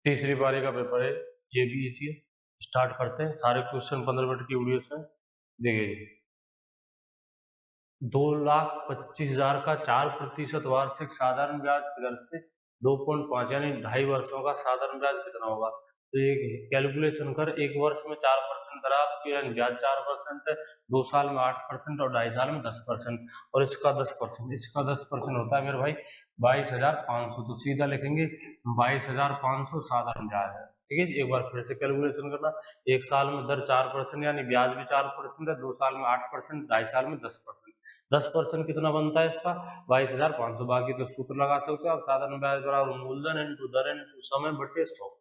तीसरी पारी का पेपर है, ये भी इजी है। स्टार्ट करते हैं, सारे क्वेश्चन 15 मिनट की वीडियो से। देखिए 2,25,000 का 4% वार्षिक साधारण ब्याज की दर से 2.5 यानी 2.5 वर्षों का साधारण ब्याज कितना होगा। तो ये कैलकुलेशन कर, एक वर्ष में 4% दर आपकी यानी ब्याज 4% है, 2 साल में 8% और 2.5 साल में 10%, और इसका 10% होता है मेरे भाई 22,500। तो सीधा लिखेंगे 22,500 साधारण ब्याज है। ठीक है, एक बार फिर से कैलकुलेशन करना। एक साल में दर 4% यानी ब्याज भी 4% है, 2 साल में 8%, 2.5 साल में 10%। 10% कितना बनता है इसका 22,500। बाकी तो सूत्र लगा सकते हो आप, साधारण ब्याज बराबर मूलधन इंटू दर इंटू समय बटे 100।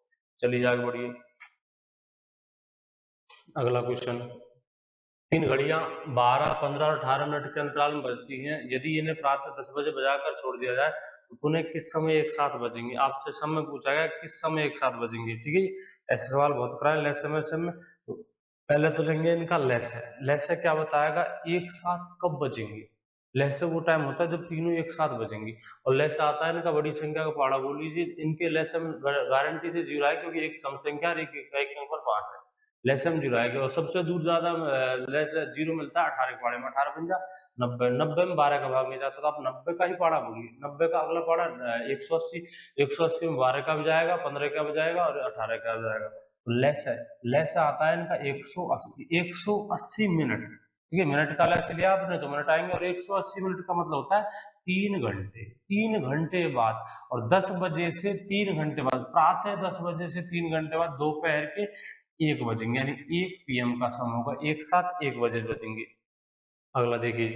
चलिए आगे बढ़िए। अगला क्वेश्चन, 3 घड़ियां 12, 15 और 18 मिनट के अंतराल में बजती हैं। यदि इन्हें प्रातः 10 बजे बजाकर छोड़ दिया जाए तो पुनः किस समय एक साथ बजेंगी। आपसे समय पूछा गया किस समय एक साथ बजेंगी। ठीक है, ऐसे सवाल बहुत कराए लेस समय। तो पहले तो लेंगे इनका लेस है। लेस है क्या बताएगा, एक साथ कब बजेंगे। लेस से वो टाइम होता है जब तीनों एक साथ बजेंगी, और लेस आता है इनका बड़ी संख्या का पहाड़ा बोल लीजिए। इनके लेस हम गारंटी से 0 है, क्योंकि एक सम संख्या और एक इकाई के ऊपर 5 है। लेसम 0 आएगा, और सबसे दूर ज्यादा लेस 0 मिलता है 18 के पाड़े में। 18 बन जा 90, 90 में 12 का भाग नहीं जाता, तो आप 90 का ही पाड़ा बोलिए। 90 का अगला पाड़ा 180, 180 में 12 का भी जाएगा, 15 का भी जाएगा और 18 का भी जाएगा। तो लेस है, लेस आता है इनका 180 मिनट। ठीक है, मिनट का लेस लिया आपने तो मिनट आएंगे, और 180 मिनट का मतलब होता है 3 घंटे। 3 घंटे बाद, और 10 बजे से 3 घंटे बाद, प्रातः 10 बजे से 3 घंटे बाद दोपहर के 1 बजेंगे, यानी 1 PM का समय होगा, एक साथ 1 बजे बजेंगे। अगला देखिए,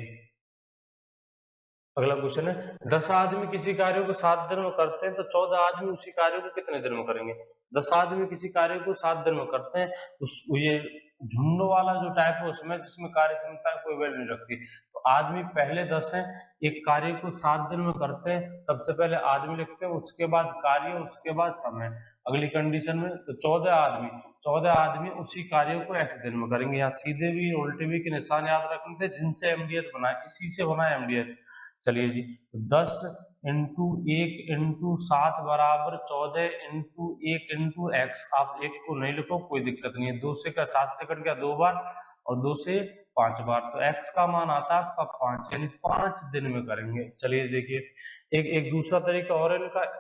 अगला क्वेश्चन है, 10 आदमी किसी कार्य को 7 दिन में करते हैं तो 14 आदमी उसी कार्य को कितने दिन में करेंगे। 10 आदमी किसी कार्य को 7 दिन में करते हैं, ये झुंड वाला जो टाइप है उसमें, जिसमें कार्य क्षमता कोई वैल्यू नहीं रखती। तो आदमी पहले 10 हैं, एक कार्य को 7 दिन में करते हैं। सबसे पहले आदमी लिखते हैं, उसके बाद कार्य, उसके बाद समय। अगली कंडीशन में तो 14 आदमी उसी कार्य को x दिन में करेंगे। यहाँ सीधे भी उल्टे भी के निशान याद रखने थे, जिनसे MDH बनाए, इसी से बना MDH। चलिए जी, 10 इंटू 1 इंटू 7 बराबर 14 इंटू 1 इंटू x। आप 1 को नहीं लिखो, कोई दिक्कत नहीं है। 2 से क्या 7 सेकंड क्या 2 बार, और 2 से 5 बार, तो x का मान आता है आपका 5, यानी 5 दिन में करेंगे। चलिए देखिए, एक दूसरा तरीका और,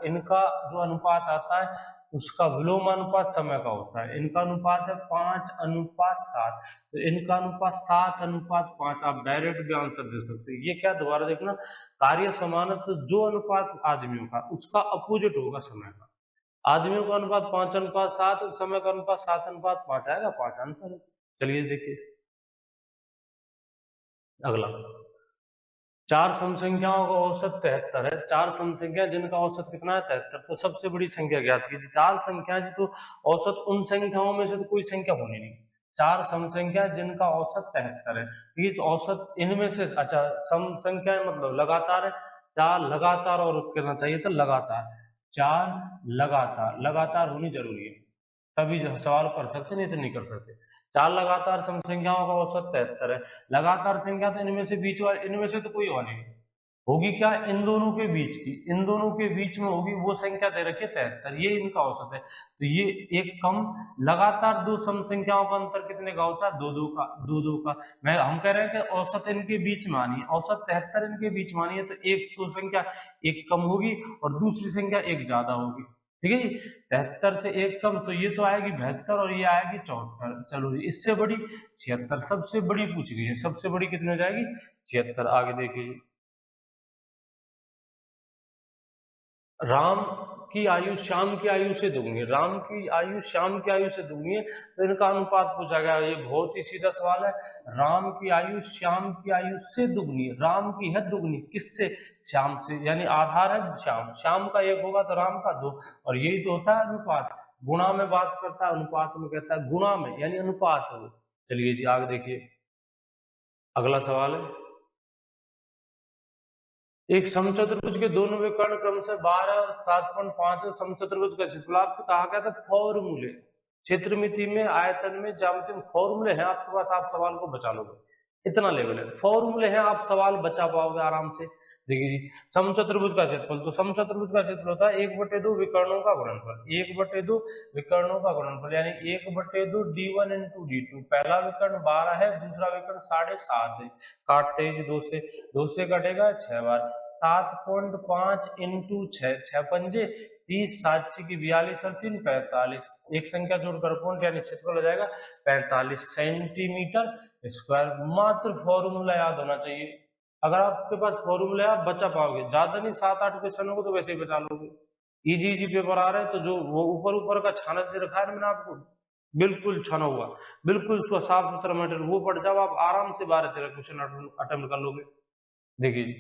इनका जो अनुपात आता है उसका विलोम अनुपात समय का होता है। इनका अनुपात है 5:7, तो इनका अनुपात 7:5। आप डायरेक्ट भी आंसर दे सकते हैं। ये क्या, दोबारा देखना, कार्य समान है तो जो अनुपात आदमियों का उसका अपोजिट होगा समय का। आदमियों का अनुपात 5:7 और समय का अनुपात 7:5 आएगा, 5 आंसर है। चलिए देखिए अगला, 4 सम संख्याओं का औसत 73 है। 4 सम संख्या जिनका औसत कितना है 73, तो सबसे बड़ी संख्या ज्ञात कीजिए। 4 संख्या जी, तो औसत उन संख्याओं में से तो कोई संख्या होनी नहीं। 4 सम संख्या जिनका औसत 73 है, ठीक है, तो औसत इनमें से, अच्छा सम संख्या मतलब लगातार है, 4 लगातार, और कहना चाहिए था लगातार, 4 लगातार होनी जरूरी है, तभी सवाल कर सकते, नहीं तो नहीं कर सकते। 4 लगातार सम संख्याओं का औसत 73 है। लगातार संख्या तो इनमें से बीच वाले, इनमें से तो कोई और नहीं होगी। क्या, इन दोनों के बीच की, इन दोनों के बीच में होगी वो संख्या दे रखी है 73, ये इनका औसत है। तो ये एक कम, लगातार 2 सम संख्याओं का अंतर कितने का होता है, 2-2 का, 2-2 का। हम कह रहे हैं कि औसत इनके बीच में आनी है, औसत 73 इनके बीच में आनी है, तो एक संख्या एक कम होगी और दूसरी संख्या एक ज्यादा होगी। ठीक है जी, 73 से एक कम, तो ये तो आएगी 72 और ये आएगी 74। चलो जी, इससे बड़ी 76, सबसे बड़ी पूछ गई है, सबसे बड़ी कितनी हो जाएगी 76। आगे देखिए, राम की आयु श्याम की आयु से दुगनी, राम की आयु श्याम की आयु से दुगनी है, तो इनका अनुपात पूछा गया। ये बहुत ही सीधा सवाल है। राम की आयु श्याम की आयु से दुगनी, राम की है दुगनी, किससे, श्याम से, यानी आधार है श्याम, श्याम का 1 होगा तो राम का 2, और यही तो होता है अनुपात। गुणा में बात करता है, अनुपात में कहता है गुणा में, यानी अनुपात हो। चलिए जी आगे देखिए, अगला सवाल है, एक समचतुर्भुज के दोनों विकर्ण क्रमशः 12 और 7.5 समचतुर्भुज का क्षेत्रफल से कहा गया था फॉर्मूले, क्षेत्रमिति में, आयतन में, ज्यामिति में। फॉर्मूले हैं आपके पास, आप सवाल को बचा लोगे, इतना लेवल है। फॉर्मूले हैं, आप सवाल बचा पाओगे आराम से। देखिए जी, समचतुर्भुज का क्षेत्रफल, तो समचतुर्भुज का क्षेत्रफल होता है 1/2 विकर्णों का गुणनफल, 1/2 विकर्णों का गुणनफल, यानी 1/2 d1 इंटू d2। पहला विकर्ण 12 है, दूसरा विकर्ण 7.5 है, काटते हैं जी 2 से कटेगा 6 बार, 7.5 इंटू 6, 6 पंजे 30, 7 की 42 और 3 45, एक संख्या जोड़कर पॉइंट यानी क्षेत्रफल हो जाएगा 45 सेंटीमीटर स्क्वायर। मात्र फॉर्मूला याद होना चाहिए, अगर आपके पास फॉर्मूला आप बचा पाओगे, ज्यादा नहीं 7-8 क्वेश्चनों को तो वैसे ही बचा लोगे। इजी इजी पेपर आ रहे हैं, तो जो वो ऊपर ऊपर का छाना दे रखा है मैंने आपको, बिल्कुल छाना हुआ, बिल्कुल उसका साफ सुथरा मटेरियल, वो पढ़ जाओ आप आराम से 12-13 क्वेश्चन अटेम्प्ट कर लोगे। देखिए जी,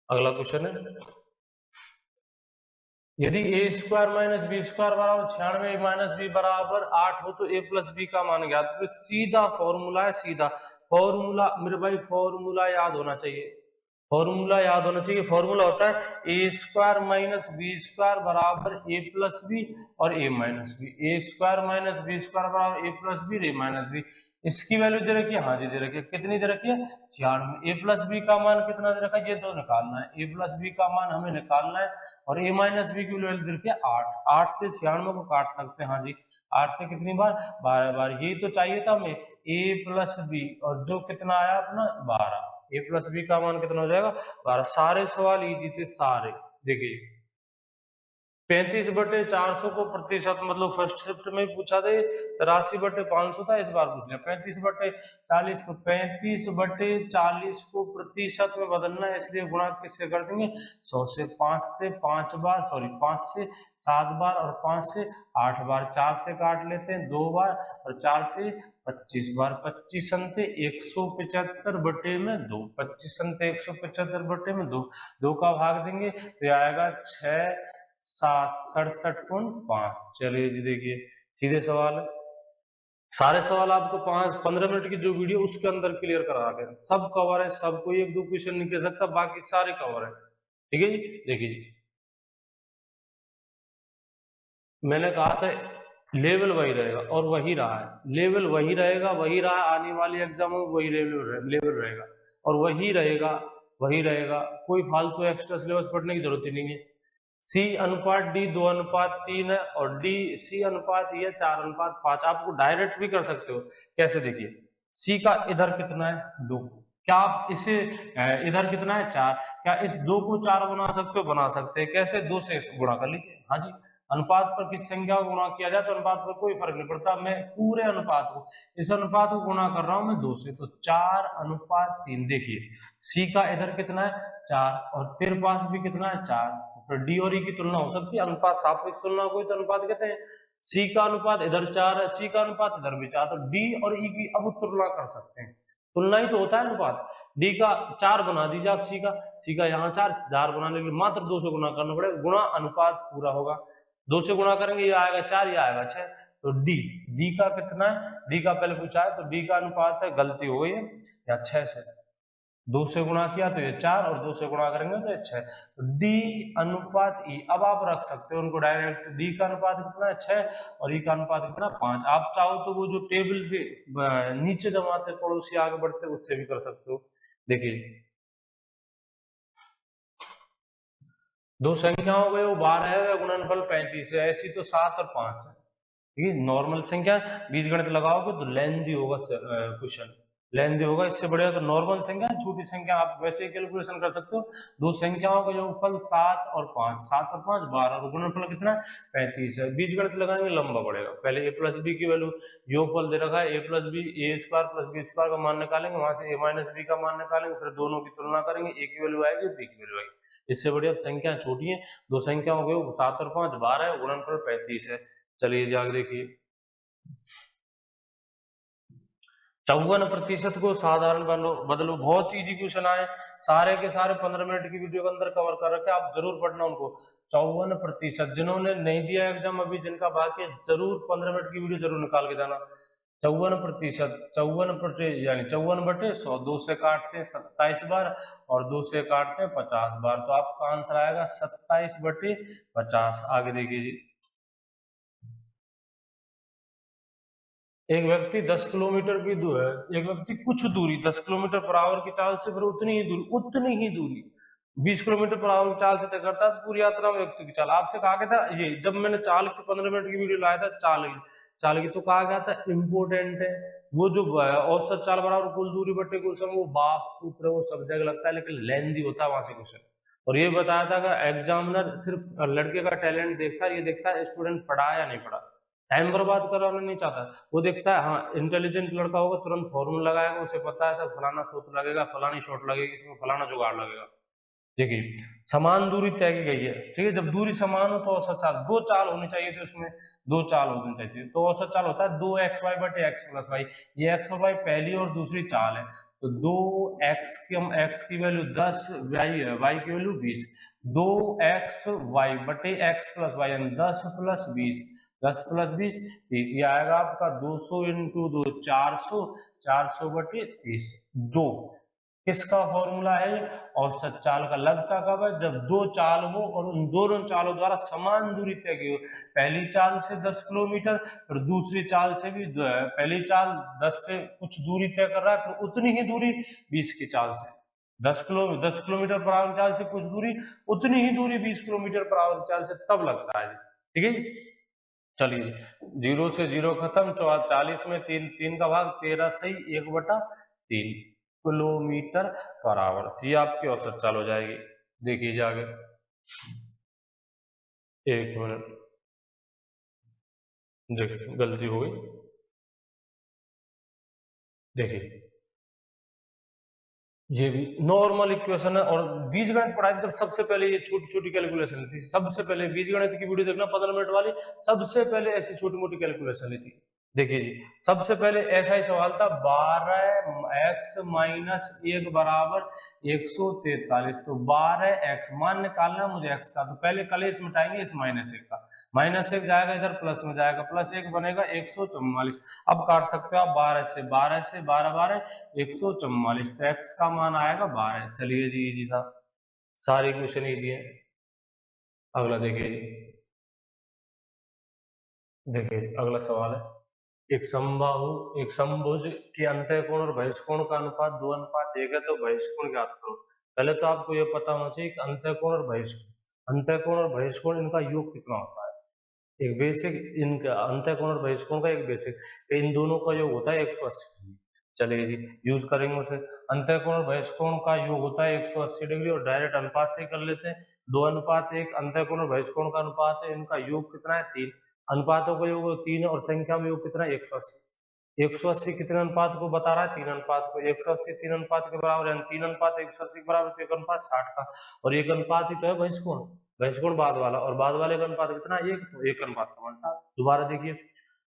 अगला क्वेश्चन है, यदि ए स्क्वायर माइनस बी स्क्वायर बराबर 96 माइनस बी बराबर 8 हो तो ए प्लस बी का मान ज्ञात। तो सीधा फॉर्मूला है, सीधा फॉर्मूला मेरे भाई, फॉर्मूला याद होना चाहिए, फॉर्मूला याद होना चाहिए। फॉर्मूला होता है ए स्क्वायर माइनस बी स्क्वायर बराबर ए प्लस बी और ए माइनस बी, ए स्क्वायर माइनस बी स्क्वायर बराबर ए प्लस बी ए माइनस बी। इसकी वैल्यू दे रखी है, हाँ जी दे रखी है, कितनी दे रखी है 96। ए प्लस बी का मान कितना दे रखा है, ये तो निकालना है, ए प्लस बी का मान हमें निकालना है, और ए माइनस बी की वैल्यू दे रखी है 8, 8 से 96 को काट सकते हैं, हाँ जी 8 से कितनी बार 12 बार, यही तो चाहिए था हमें, ए प्लस बी, और जो कितना आया अपना 12, ए प्लस बी का मान कितना हो जाएगा 12। सारे सवाल इजी थे सारे। देखिए 35/400 को प्रतिशत, मतलब फर्स्ट शिफ्ट में पूछा था, 83/500 था, इस बार पूछ लिया 35/40, तो 35/40 को प्रतिशत में बदलना है, इसलिए गुणा किससे कर देंगे 100 से, 5 से 5 बार, सॉरी 5 से 7 बार और 5 से 8 बार, 4 से काट लेते हैं 2 बार और 4 से 25 बार, 25 अंते 175/2, 25 अंते 175/2, 2 का भाग देंगे तो आएगा 6 7 67.5। चलिए जी देखिए, सीधे सवाल है, सारे सवाल आपको 5-15 मिनट की जो वीडियो उसके अंदर क्लियर करा गया, सब कवर है, सबको 1-2 क्वेश्चन नहीं कह सकता, बाकी सारे कवर है। ठीक है जी, देखिए जी, मैंने कहा था लेवल वही रहेगा और वही रहा है, लेवल वही रहेगा, वही रहा, आने वाले एग्जाम में वही लेवल रहेगा और वही रहेगा, वही रहेगा, कोई फालतू एक्स्ट्रा सिलेबस पढ़ने की जरूरत ही नहीं है। सी अनुपात डी 2:3 है और डी सी अनुपात ये 4:5, आपको डायरेक्ट भी कर सकते हो। कैसे, देखिए सी का इधर कितना है 2, क्या आप इसे इधर कितना है 4, क्या इस 2 को 4 बना सकते हो, बना सकते हैं, कैसे 2 से गुणा कर लीजिए, हाँ जी। अनुपात पर किस संख्या को गुणा किया जाए तो अनुपात पर कोई फर्क नहीं पड़ता, मैं पूरे अनुपात को, इस अनुपात को गुणा कर रहा हूं मैं 2 से, तो 4:3। देखिए सी का इधर कितना है 4 और फिर पास भी कितना है 4, तो डी और ई की तुलना हो सकती है, अनुपात सापेक्ष तुलना को तो अनुपात कहते हैं। सी का अनुपात इधर 4 है, सी का अनुपात इधर भी 4, तो डी और ई की अब तुलना कर सकते हैं, तुलना ही तो होता है अनुपात। डी का 4 बना दीजिए आप, सी का यहाँ 4 बनाने के लिए मात्र 2 से गुणा करना पड़ेगा, गुणा अनुपात पूरा होगा, 2 से गुणा करेंगे, ये आएगा 4, ये आएगा 6, तो डी, डी का कितना है, डी का पहले पूछा है तो डी का अनुपात है, गलती हो गई है, या 6 से 2 से गुणा किया तो ये 4 और 2 से गुणा करेंगे तो ये 6, तो डी अनुपात ई, अब आप रख सकते हो उनको डायरेक्ट, डी का अनुपात कितना है 6 और ई का अनुपात कितना 5। आप चाहो तो वो जो टेबल पे नीचे जमाते पड़ोसी आगे बढ़ते उससे भी कर सकते हो। देखिए 2 संख्याओं गए, वो 12 है, गुणनफल 35 है, ऐसी तो 7 और 5 है, ठीक है, नॉर्मल संख्या, बीजगणित लगाओगे तो लेंदी होगा क्वेश्चन, लेंदी होगा, इससे बढ़िया तो नॉर्मल संख्या, छोटी संख्या आप वैसे ही कैलकुलेशन कर सकते हो। 2 संख्याओं का योगफल 7 और 5, 7 और 5 12 और गुणनफल कितना 35 है, बीजगणित लगाएंगे लंबा पड़ेगा, पहले ए प्लस बी की वैल्यू, योगफल दे रखा है ए प्लस बी, ए स्क्वायर प्लस बी स्क्वायर का मान निकालेंगे, वहां से ए माइनस बी का मान निकालेंगे, फिर दोनों की तुलना करेंगे, ए की वैल्यू आएगी बी की वैल्यू आएगी, इससे बढ़िया संख्या छोटी है, 2 संख्या हो गई 7 और 5 12 है, गुणनफल 35 है। चलिए जाग देखिए 54% को साधारण बदलो, बहुत इजी क्वेश्चन आए, सारे के सारे 15 मिनट की वीडियो के अंदर कवर कर रखे, आप जरूर पढ़ना उनको। 54%, जिन्होंने नहीं दिया एग्जाम अभी, जिनका बाकी जरूर 15 मिनट की वीडियो जरूर निकाल के जाना। 54%, 54 यानी 54/100, 2 से काटते हैं 27 बार और 2 से काटते हैं 50 बार, तो आपका आंसर आएगा 27/50। आगे देखिए जी, एक व्यक्ति 10 किलोमीटर की एक व्यक्ति कुछ दूरी 10 किलोमीटर पर आवर की चाल से फिर उतनी ही दूरी 20 किलोमीटर पर आवर की चाल से तय करता है, तो पूरी यात्रा में व्यक्ति की चाल आपसे कहा गया था। ये जब मैंने चाल की 15 मिनट की वीडियो लाया था चाल की तो कहा गया था इम्पोर्टेंट है वो जो औसत चाल बराबर कुल दूरी बटे कुल समय, वो बाप सूत्र है, वो सब जगह लगता है लेकिन लेंदी होता है वहां से क्वेश्चन। और ये बताया था कि एग्जामिनर सिर्फ लड़के का टैलेंट देखता है, ये देखता है स्टूडेंट पढ़ा या नहीं पढ़ा, टाइम बर्बाद कराना नहीं चाहता। वो देखता है हाँ इंटेलिजेंट लड़का होगा तुरंत फॉर्मूला लगाएगा, उसे पता है सर फलाना सूत्र लगेगा, फलानी शॉट लगेगी, इसमें फलाना जुगाड़ लगेगा। देखिए समान दूरी तय की गई है, ठीक है, जब दूरी समान हो तो औसत चाल, दो चाल होनी चाहिए थी उसमें, दो चाल होनी चाहिए, तो औसत चाल होता है 2xy बटे x प्लस वाई। ये x और y पहली और दूसरी चाल है, तो 2x की हम x की वैल्यू 10, y की वैल्यू 20, 2xy बटे x प्लस वाई यानी 10 प्लस 20, 10 प्लस 20 30, ये आएगा आपका 200 इंटू 2 400, 400 बटे 30। दो किसका फॉर्मूला है? औसत चाल का। लगता कब है? जब दो चाल हो और उन दोनों चालों द्वारा समान दूरी तय की हो, पहली चाल से 10 किलोमीटर और दूसरी चाल से भी पहली चाल 10 से कुछ दूरी तय कर रहा है, तो उतनी ही दूरी 20 की चाल से 10 किलोमीटर पर आवर चाल से कुछ दूरी, उतनी ही दूरी 20 किलोमीटर पर आवर चाल से तब लगता है। ठीक है, चलिए 0 से 0 खत्म, 40 में 3 का भाग 13 सही 1/3 किलोमीटर पर आवर, ये आपकी औसत चाल हो जाएगी। देखिए आगे, एक मिनट, देखिए गलती हो गई, देखिए ये भी नॉर्मल इक्वेशन है। और बीजगणित पढ़ाई जब सबसे पहले ये छोटी छोटी कैलकुलेशन थी, सबसे पहले बीजगणित की वीडियो देखना 15 मिनट वाली, सबसे पहले ऐसी छोटी मोटी कैलकुलेशन ली थी। देखिए जी, सबसे पहले ऐसा ही सवाल था, 12x माइनस 1 बराबर 143, तो 12x मान निकालना मुझे x का, तो पहले कलेश मिटाएंगे इस -1 का, -1 जाएगा इधर प्लस में जाएगा, +1 बनेगा 144। अब काट सकते हो आप 12 से 12 12 144, तो x का मान आएगा 12। चलिए जी, इजी था, सारे क्वेश्चन इजी है। अगला देखिए जी, देखिए अगला सवाल है, एक समभुज के अंतःकोण और बहिष्कोण का अनुपात 2:1 है, तो बहिष्कोण ज्ञात करो। पहले तो आपको यह पता होना चाहिए कि अंतःकोण और बहिष्कोण इनका योग कितना होता है। एक बेसिक, इनका अंतःकोण और बहिष्कोण का एक बेसिक, इन दोनों का योग होता है 180 डिग्री। चलिए जी, यूज करेंगे उसे। अंतःकोण और बहिष्कोण का योग होता है 180 डिग्री, और डायरेक्ट अनुपात से कर लेते हैं, 2:1 अंतःकोण और बहिष्कोण का अनुपात है, इनका योग कितना है 3, अनुपातों का योग 3 और संख्या में योग कितना है 180। 180 कितने अनुपात को बता रहा है? 3 अनुपात को, 180 3 अनुपात के बराबर है, 3 अनुपात 180 के बराबर, तो 1 अनुपात 60 का, और 1 अनुपात ही तो है बहिष्कोण, बहिष्कोण बाद वाला, और बाद वाले का अनुपात कितना? 1, तो 1 अनुपात का मान 7। दोबारा देखिए,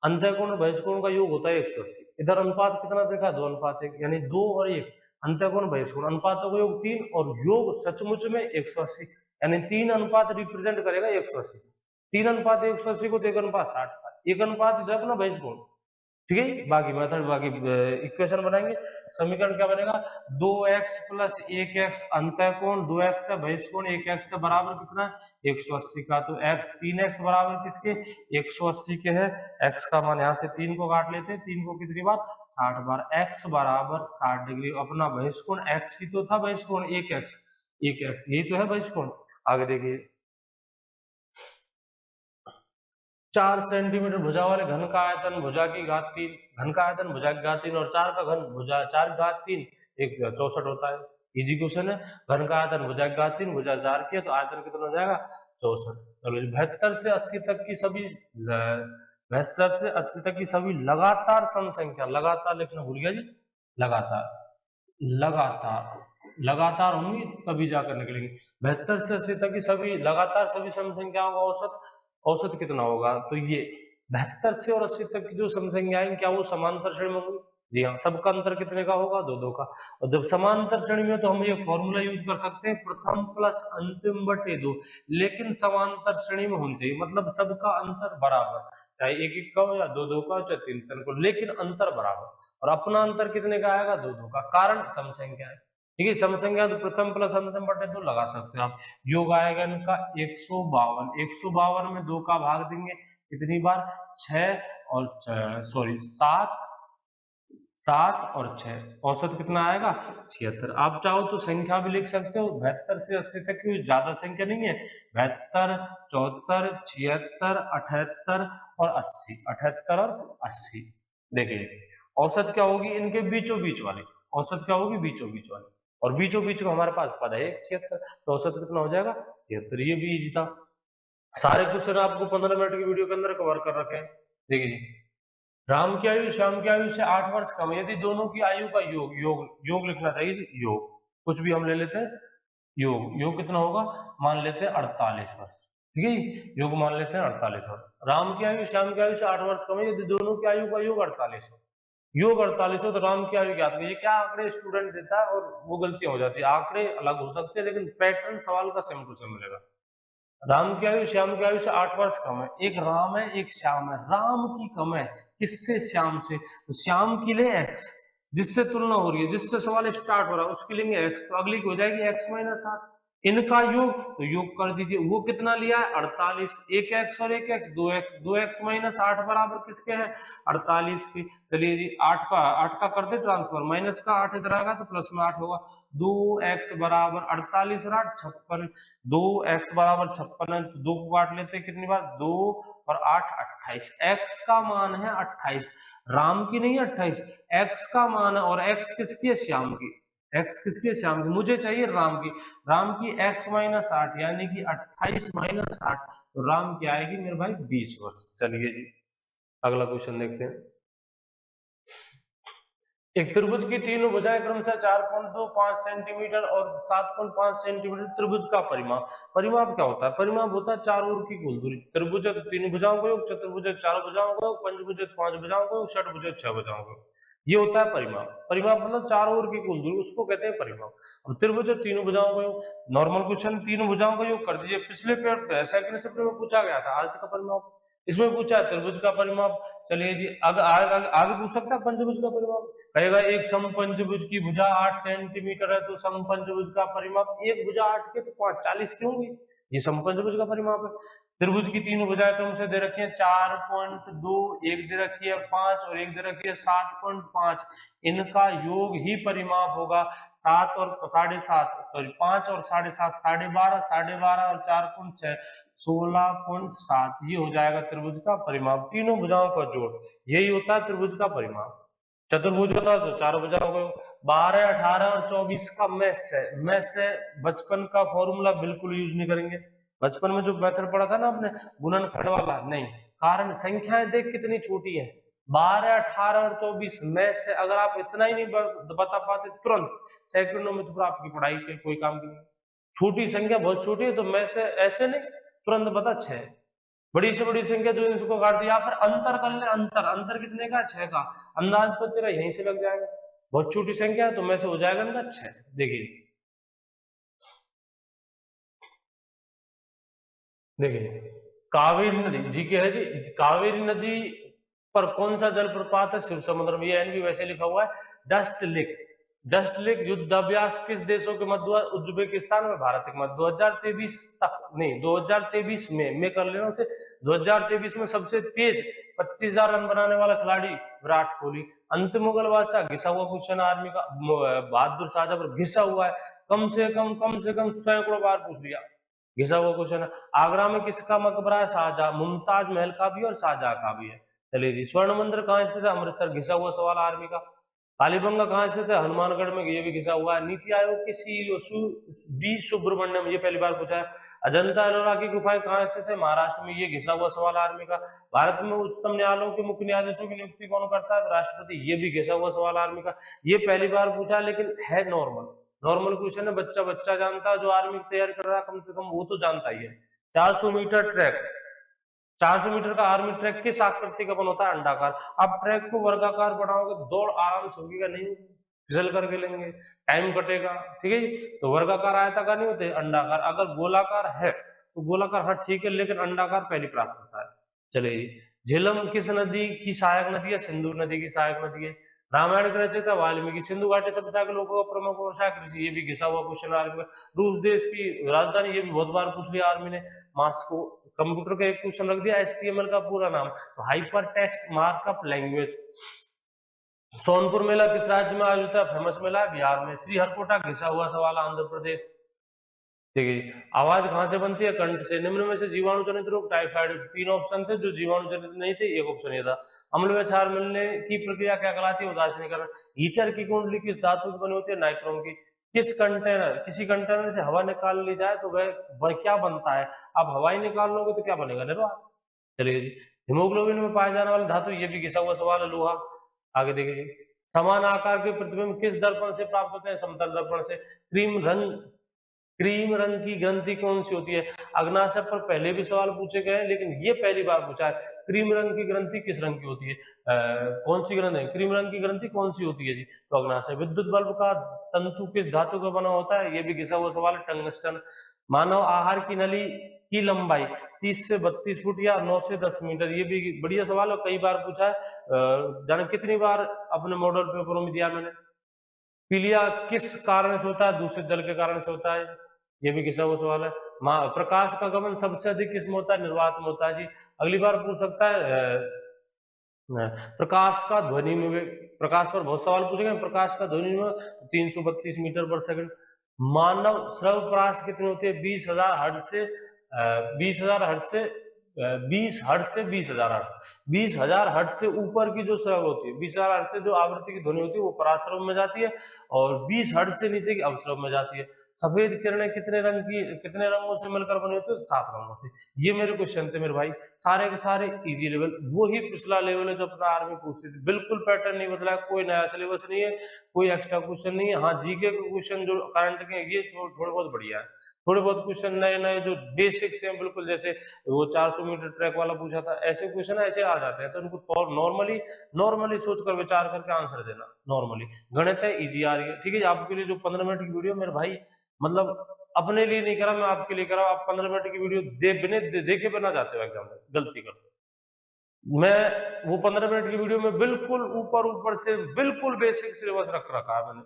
अंतःकोण और बहिष्कोण का योग होता है 180, इधर अनुपात कितना देखा? 2:1, यानी 2 और 1, अंतःकोण बहिष्कोण अनुपातों का योग 3, और योग सचमुच में 180, यानी 3 अनुपात रिप्रेजेंट करेगा 180, 3 अनुपात 180 को, तो 1 अनुपात 60 का, 1 अनुपात इधर अपना बहिष्कोण। ठीक है, बाकी मेथड, बाकी इक्वेशन बनाएंगे। समीकरण क्या बनेगा? 2x प्लस 1x अंतःकोण 2x है, बहिष्कोण 1x है, बराबर कितना? 180 का, तो x 3x बराबर किसके? 180 के है। x का मान यहाँ से 3 को काट लेते हैं, 3 को कितनी बार? 60 बार। x बराबर 60 डिग्री, अपना बहिष्कोण x ही तो था, बहिष्कोण 1x, यही तो है बहिष्कोण। आगे देखिए, 4 सेंटीमीटर भुजा वाले घन का आयतन भुजा की घात 3, घन का आयतन भुजा की घात 3, और 4 का घन भुजा 4 की घात 3 64 होता है। इजी क्वेश्चन है। घन का आयतन भुजा की घात 3, भुजा 4 की है, तो आयतन कितना हो जाएगा? 64। चलो 72 से 80 तक की सभी 72 से 80 तक की सभी लगातार सम संख्या, लगातार लिखना भूल गया जी, लगातार, लगातार लगातार होंगी तभी जाकर निकलेंगे। 72 से 80 तक की सभी लगातार सभी सम संख्याओं का औसत, औसत कितना होगा? तो ये 72 से और 80 तक की जो सम संख्याएं, क्या वो समांतर श्रेणी में होंगी? जी हाँ। सबका अंतर कितने का होगा? 2-2 का। और जब समांतर श्रेणी में, तो हम ये फॉर्मूला यूज कर सकते हैं, प्रथम प्लस अंतिम बटे 2, लेकिन समांतर श्रेणी में होनी चाहिए, मतलब सबका अंतर बराबर, चाहे 1-1 का हो या 2-2 का हो, चाहे 3-3 का, लेकिन अंतर बराबर। और अपना अंतर कितने का आएगा? 2-2 का, कारण सम संख्या है। ठीक है, सम संख्या तो प्रथम प्लस अंतिम बटे 2 लगा सकते हैं आप। योग आएगा इनका 152, 152 में 2 का भाग देंगे, कितनी बार, 6 और 7 और 6, औसत कितना आएगा 76। आप चाहो तो संख्या भी लिख सकते हो 72 से 80 तक की ज्यादा संख्या नहीं है, 72, 74, 76, 78 और 80, 78 और 80। देखिए औसत क्या होगी इनके बीचों बीच वाली, औसत क्या होगी बीचों बीच वाली, और बीचों बीच में हमारे पास पद है 76, तो औसत कितना हो जाएगा 76। ये भी इजी था। सारे क्वेश्चन आपको 15 मिनट की वीडियो के अंदर कवर कर रखे हैं। देखिए राम की आयु श्याम की आयु से 8 वर्ष कम है, यदि दोनों की आयु का योग योग योग लिखना चाहिए, योग कुछ भी हम ले लेते हैं, योग योग कितना होगा, मान लेते हैं 48 वर्ष, ठीक है, योग मान लेते हैं 48 वर्ष। राम की आयु श्याम की आयु से 8 वर्ष कम है, यदि दोनों की आयु का योग 48 हो, योग 48 हो, तो राम की आयु ज्ञात कीजिए। क्या आंकड़े स्टूडेंट देता है और वो गलतियां हो जाती है, आंकड़े अलग हो सकते हैं लेकिन पैटर्न सवाल का सेम टू सेम मिलेगा। राम की आयु श्याम की आयु से 8 वर्ष कम है, एक राम है एक श्याम है, राम की कम है किससे, श्याम से, तो श्याम की ले x, जिससे तुलना हो रही है, जिससे सवाल स्टार्ट हो रहा है उसकी लेंगे x, तो अगली की हो जाएगी x माइनस 8, इनका योग, तो योग कर दीजिए, वो कितना लिया है 48, एक x और एक x, 2x, 2x माइनस 8 बराबर किसके है 48 की। चलिए जी 8 का कर दे ट्रांसफर, माइनस का 8 इधर आएगा तो प्लस में 8 होगा, 2x बराबर 48 और 8 56, 2x बराबर 56 है, तो 2 को काट लेते हैं कितनी बार, 2 और 8 28, x का मान है 28, राम की नहीं 28, x का मान है, और x किसकी है श्याम की, x किसकी है श्याम की, मुझे चाहिए राम की, राम की x माइनस 8 यानी कि 28 माइनस 8, तो राम की आएगी मेरे भाई 20 वर्ष। चलिए जी अगला क्वेश्चन देखते हैं। एक त्रिभुज की तीनों भुजाएं क्रमशः 4.25 सेंटीमीटर और 7.5 सेंटीमीटर, त्रिभुज का परिमाप, परिमाप क्या होता है, परिमाप होता है चार ओर की कुल दूरी, त्रिभुज है तो तीन भुजाओं का योग, चतुर्भुज है 4 भुजाओं का योग, पंचभुज है 5 भुजाओं का योग, षटभुज है 6 भुजाओं का योग, ये होता है परिमाप। परिमाप मतलब चार ओर की कुल दूरी, उसको कहते हैं परिमाप। अब त्रिभुज है तीनों भुजाओं का योग, नॉर्मल क्वेश्चन तीनों भुजाओं का योग कर दीजिए, पिछले पेपर सेकंड चैप्टर में पूछा गया था आयत का परिमाप, इसमें पूछा त्रिभुज का परिमाप। चलिए जी आगे पूछ सकता है पंचभुज का परिमाप, कहेगा एक समपंचभुज की भुजा 8 सेंटीमीटर है, तो समपंचभुज का परिमाप एक भुजा 8 के तो 5 40 की होगी, ये समपंचभुज का परिमाप है। त्रिभुज की तीन भुजाएं तुमसे दे रखी है 4.2, एक दे रखी है 5 और एक दे रखी है 7.5, इनका योग ही परिमाप होगा। 7 और 7.5 सॉरी 5 और 7.5 12.5, 12.5 और 4.6 16.7, ये हो जाएगा त्रिभुज का परिमाप, तीनों भुजाओं का जोड़, यही होता है त्रिभुज का परिमाप। चतुर्भुज होता है तो चार भुजा हो गए। 12, 18 और 24 का मैथ्स है, बचपन का फॉर्मूला बिल्कुल यूज नहीं करेंगे, बचपन में जो मेथड पढ़ा था ना आपने गुणनखंड वाला, नहीं, कारण संख्याएं देख कितनी छोटी है, 12, 18 और 24 मैथ्स है, अगर आप इतना ही नहीं बता पाते तुरंत सेकंडों में, तो आपकी पढ़ाई के कोई काम की नहीं, छोटी संख्या बहुत छोटी है, तो मैथ्स ऐसे नहीं तुरंत बता 6, बड़ी से बड़ी संख्या जो इसको काट दिया, फिर अंतर कर ले, अंतर कितने का 6 का, अंदाज तो तेरा यहीं से लग जाएगा, बहुत छोटी संख्या है तो में से हो जाएगा इनका 6। देखिए कावेरी नदी जी के है जी, कावेरी नदी पर कौन सा जलप्रपात है, शिव समुद्र में, ये एनबी वैसे लिखा हुआ है, डस्ट लेक, डस्ट लेक युद्धाभ्यास किस देशों के मध्य हुआ, उज्बेकिस्तान में भारत के मध्य, 2023 तक नहीं 2023 में कर लेना उसे, 2023 में सबसे तेज 25,000 रन बनाने वाला खिलाड़ी विराट कोहली। अंतिम मुगल बादशाह, घिसा हुआ क्वेश्चन आर्मी का, बहादुर शाहजहां पर घिसा हुआ है, कम से कम सैकड़ों बार पूछ लिया, घिसा हुआ क्वेश्चन है। आगरा में किसका मकबरा है, शाहजहां, मुमताज महल का भी और शाहजहां का भी है। चलिए जी स्वर्ण मंदिर कहाँ स्थित है, अमृतसर, घिसा हुआ सवाल आर्मी का। कालीबंगा कहाँ स्थित है, हनुमानगढ़ में, ये भी घिसा हुआ है। नीति आयोग के सीईओ बी सुब्रमण्यम, ये पहली बार पूछा है। अजंता एलोरा की गुफाएं कहाँ स्थित है, महाराष्ट्र में, ये घिसा हुआ सवाल आर्मी का। भारत में उच्चतम न्यायालयों के मुख्य न्यायाधीशों की नियुक्ति कौन करता है, राष्ट्रपति, ये भी घिसा हुआ सवाल आर्मी का। ये पहली बार पूछा लेकिन है नॉर्मल क्वेश्चन है, बच्चा जानता है, जो आर्मी की तैयारी कर रहा है कम से कम वो तो जानता ही है। 400 मीटर ट्रैक, 400 मीटर का आर्मी ट्रैक किस आकृति का बन होता है, अंडाकार। आप ट्रैक को वर्गाकार बनाओगे तो दौड़ आराम से होगी, नहीं फिसल करके लेंगे, टाइम कटेगा, ठीक है। तो वर्गाकार आयताकार नहीं होते, अंडाकार। अगर गोलाकार है तो गोलाकार, हाँ ठीक है, लेकिन अंडाकार पहले प्राप्त होता है। चलिए झेलम किस नदी की सहायक नदी है, सिंधु नदी की सहायक नदी है। रामायण के रचयिता वाल्मीकि, सिंधु घाटी सभ्यता के लोगों का प्रमुख व्यवसाय कृषि, ये भी घिसा हुआ क्वेश्चन आर्मी का। रूस देश की राजधानी, ये भी बहुत बार पूछ लिया आर्मी ने, मास्को, कंप्यूटर का एक क्वेश्चन रख दिया, HTML का पूरा नाम, तो hyper text markup language. Sonpur मेला किस राज्य में आयोजित होता है? फेमस मेला है बिहार में। श्रीहरिकोटा घिसा हुआ सवाल, आंध्र प्रदेश। ठीक है जी। आवाज कहां से बनती है? कंठ से। निम्न में से जीवाणु जनित रोग टाइफाइड, 3 ऑप्शन थे, जो जीवाणु जनित नहीं थे, एक ऑप्शन ये था। अम्ल में क्षार मिलने की प्रक्रिया क्या कहलाती है? उदासीनीकरण। हीटर की कुंडली किस धातु की बनी होती है? नाइक्रोम की। किस कंटेनर, किसी कंटेनर से हवा निकाल ली जाए तो वह क्या बनता है? आप हवा ही निकाल लोगे तो क्या बनेगा? निर्वात। चलिए जी। हिमोग्लोबिन में पाया जाने वाला धातु, ये भी घिसा हुआ सवाल है, लोहा। आगे देखिए, समान आकार के प्रतिबिंब किस दर्पण से प्राप्त होते हैं? समतल दर्पण से। क्रीम रंग की ग्रंथि कौन सी होती है? अग्नाशय पर पहले भी सवाल पूछे गए हैं, लेकिन ये पहली बार पूछा है। क्रीम रंग की ग्रंथि किस रंग की होती है? कौन सी ग्रंथि है? क्रीम रंग की ग्रंथि कौन सी होती है जी? तो अग्नाशय। विद्युत बल्ब का तंतु किस धातु का बना होता है? ये भी घिसा हुआ सवाल है, टंगस्टन। मानव आहार की नली की लंबाई 30 से 32 फुट या 9 से 10 मीटर, ये भी बढ़िया सवाल है, कई बार पूछा है। जाने कितनी बार अपने मॉडल पेपरों में दिया मैंने। पीलिया किस कारण से होता है? दूषित जल के कारण से होता है, ये भी घिसा हुआ सवाल है। प्रकाश का गमन सबसे अधिक किसमें होता है? निर्वात में होता है जी। अगली बार पूछ सकता है प्रकाश का ध्वनि में भी, प्रकाश पर बहुत सवाल पूछेंगे। प्रकाश का ध्वनि में 332 मीटर पर सेकंड। मानव श्रव प्राश कितनी होती है? 20,000 हर्ट्ज से 20,000 हर्ट्ज से 20 हर्ट्ज से 20,000 हर्ट्ज। 20,000 हर्ट्ज से ऊपर की जो श्रव होती है, 20,000 हर्ट्ज से जो आवृत्ति की ध्वनि होती है वो पराश्रव में जाती है, और 20 हर्ट्ज से नीचे की अवश्रव में जाती है। सफेद किरणें कितने रंगों से मिलकर बनी होती है? 7 रंगों से। ये मेरे क्वेश्चन थे मेरे भाई, सारे के सारे इजी लेवल, वो ही पिछला लेवल है जो अपना आर्मी पूछती थी। बिल्कुल पैटर्न नहीं बदला, कोई नया सिलेबस नहीं है, कोई एक्स्ट्रा क्वेश्चन नहीं है। हाँ, जीके के क्वेश्चन जो करंट के ये थोड़े बहुत बढ़िया है, थोड़े बहुत क्वेश्चन नए नए जो बेसिक से बिल्कुल, जैसे वो 400 मीटर ट्रैक वाला पूछा था, ऐसे क्वेश्चन ऐसे आ जाते हैं, तो उनको नॉर्मली सोचकर विचार करके आंसर देना। नॉर्मली गणित है, इजी आ रही है। ठीक है, आपके लिए जो 15 मिनट की वीडियो मेरे भाई, मतलब अपने लिए नहीं करा, मैं आपके लिए करा। आप 15 मिनट की वीडियो देखे बिना जाते हो एग्जाम में, गलती करते हो। मैं वो 15 मिनट की वीडियो में बिल्कुल ऊपर से बिल्कुल बेसिक सिलेबस रख रखा है मैंने,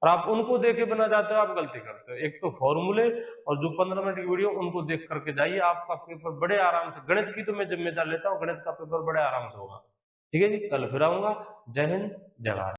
और आप उनको देखे बिना जाते हो, आप गलती करते हो। एक तो फॉर्मूले और जो 15 मिनट की वीडियो, उनको देख करके जाइए, आपका पेपर बड़े आराम से, गणित की तो मैं जिम्मेदार लेता हूँ, गणित का पेपर बड़े आराम से होगा। ठीक है जी, कल फिर आऊंगा। जय हिंद, जय भारत।